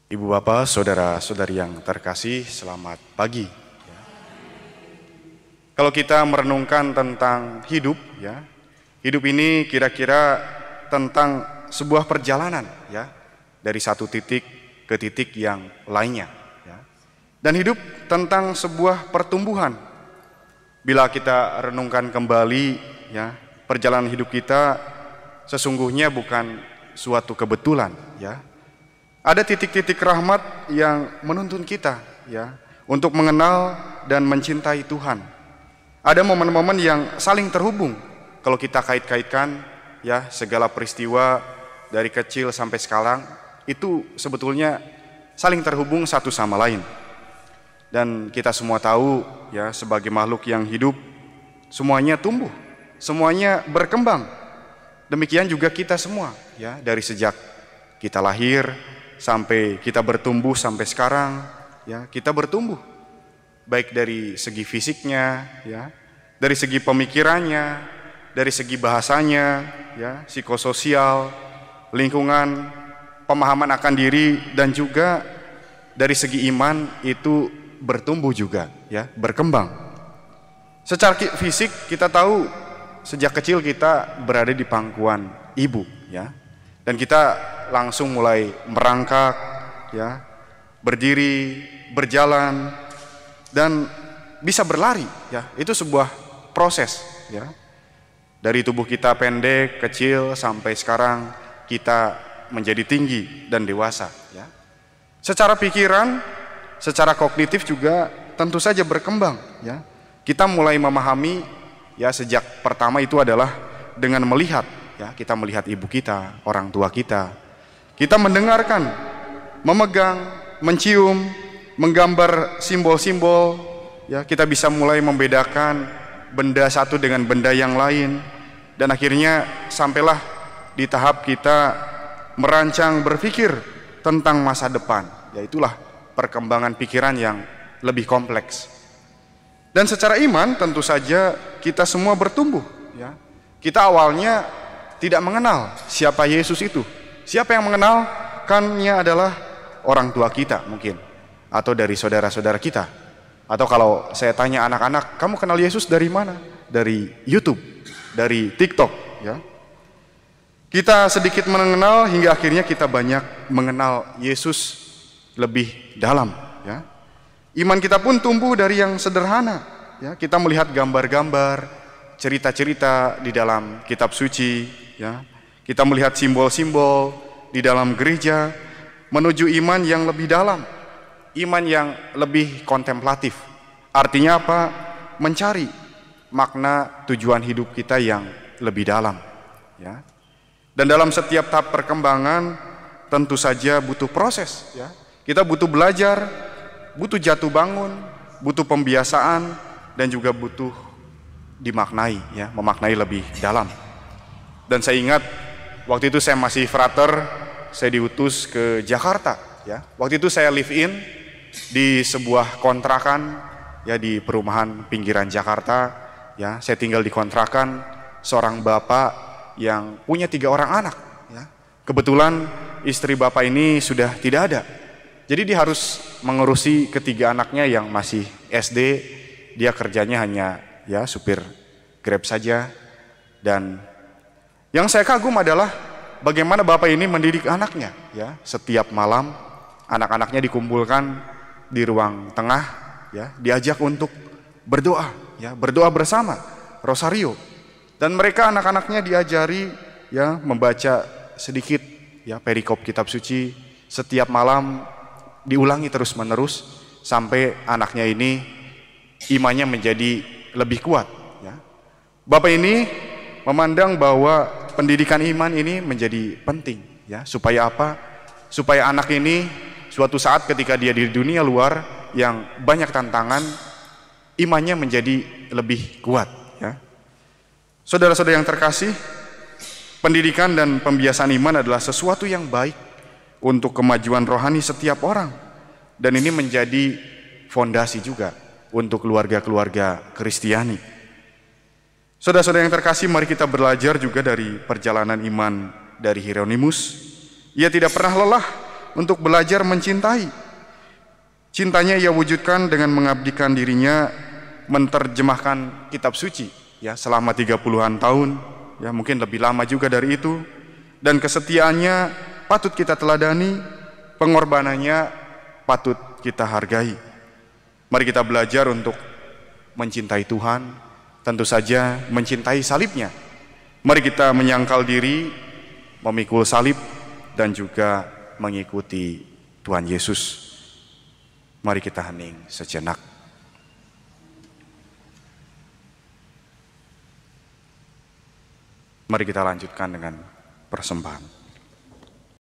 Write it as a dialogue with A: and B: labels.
A: Ibu bapak, saudara-saudari yang terkasih, selamat pagi. Kalau kita merenungkan tentang hidup, hidup ini kira-kira tentang sebuah perjalanan, dari satu titik ke titik yang lainnya, Dan hidup tentang sebuah pertumbuhan. Bila kita renungkan kembali, perjalanan hidup kita sesungguhnya bukan suatu kebetulan, Ada titik-titik rahmat yang menuntun kita, untuk mengenal dan mencintai Tuhan. Ada momen-momen yang saling terhubung. Kalau kita kait-kaitkan, segala peristiwa dari kecil sampai sekarang itu sebetulnya saling terhubung satu sama lain. Dan kita semua tahu, sebagai makhluk yang hidup, semuanya tumbuh, semuanya berkembang. Demikian juga kita semua, dari sejak kita lahir sampai kita bertumbuh sampai sekarang, kita bertumbuh. Baik dari segi fisiknya, dari segi pemikirannya, dari segi bahasanya, psikososial, lingkungan, pemahaman akan diri, dan juga dari segi iman itu bertumbuh juga, berkembang. Secara fisik kita tahu sejak kecil kita berada di pangkuan ibu, dan kita langsung mulai merangkak, berdiri, berjalan, dan bisa berlari, Itu sebuah proses, Dari tubuh kita pendek, kecil, sampai sekarang kita menjadi tinggi dan dewasa, Secara pikiran, secara kognitif juga tentu saja berkembang, Kita mulai memahami, sejak pertama itu adalah dengan melihat, kita melihat ibu kita, orang tua kita. Kita mendengarkan, memegang, mencium, menggambar simbol-simbol, kita bisa mulai membedakan benda satu dengan benda yang lain, dan akhirnya sampailah di tahap kita merancang berpikir tentang masa depan, itulah perkembangan pikiran yang lebih kompleks. Dan secara iman tentu saja kita semua bertumbuh, Kita awalnya tidak mengenal siapa Yesus itu. Siapa yang mengenalkannya adalah orang tua kita mungkin, atau dari saudara-saudara kita. Atau kalau saya tanya anak-anak, kamu kenal Yesus dari mana? Dari YouTube, dari TikTok, Kita sedikit mengenal hingga akhirnya kita banyak mengenal Yesus lebih dalam, Iman kita pun tumbuh dari yang sederhana, Kita melihat gambar-gambar, cerita-cerita di dalam kitab suci, Kita melihat simbol-simbol di dalam gereja, menuju iman yang lebih dalam, iman yang lebih kontemplatif. Artinya apa? Mencari makna tujuan hidup kita yang lebih dalam, Dan dalam setiap tahap perkembangan tentu saja butuh proses, Kita butuh belajar, butuh jatuh bangun, butuh pembiasaan, dan juga butuh dimaknai, memaknai lebih dalam. Dan saya ingat waktu itu saya masih frater, saya diutus ke Jakarta, Waktu itu saya live in di sebuah kontrakan, di perumahan pinggiran Jakarta, Saya tinggal di kontrakan seorang bapak yang punya 3 orang anak, Kebetulan istri bapak ini sudah tidak ada, jadi dia harus mengurusi ketiga anaknya yang masih SD. Dia kerjanya hanya supir Grab saja. Dan yang saya kagum adalah bagaimana bapak ini mendidik anaknya, Setiap malam anak-anaknya dikumpulkan di ruang tengah, diajak untuk berdoa, berdoa bersama, rosario. Dan mereka anak-anaknya diajari, membaca sedikit, perikop kitab suci setiap malam, diulangi terus-menerus sampai anaknya ini imannya menjadi lebih kuat, Bapak ini memandang bahwa pendidikan iman ini menjadi penting, supaya apa? Supaya anak ini suatu saat ketika dia di dunia luar yang banyak tantangan, imannya menjadi lebih kuat, Saudara-saudara yang terkasih, pendidikan dan pembiasaan iman adalah sesuatu yang baik untuk kemajuan rohani setiap orang, dan ini menjadi fondasi juga untuk keluarga-keluarga Kristiani. Saudara-saudara yang terkasih, mari kita belajar juga dari perjalanan iman dari Hieronymus. Ia tidak pernah lelah untuk belajar mencintai. Cintanya ia wujudkan dengan mengabdikan dirinya menerjemahkan kitab suci ya selama 30-an tahun, ya mungkin lebih lama juga dari itu. Dan kesetiaannya patut kita teladani, pengorbanannya patut kita hargai. Mari kita belajar untuk mencintai Tuhan, tentu saja mencintai salibnya. Mari kita menyangkal diri, memikul salib, dan juga mengikuti Tuhan Yesus. Mari kita hening sejenak. Mari kita lanjutkan dengan persembahan.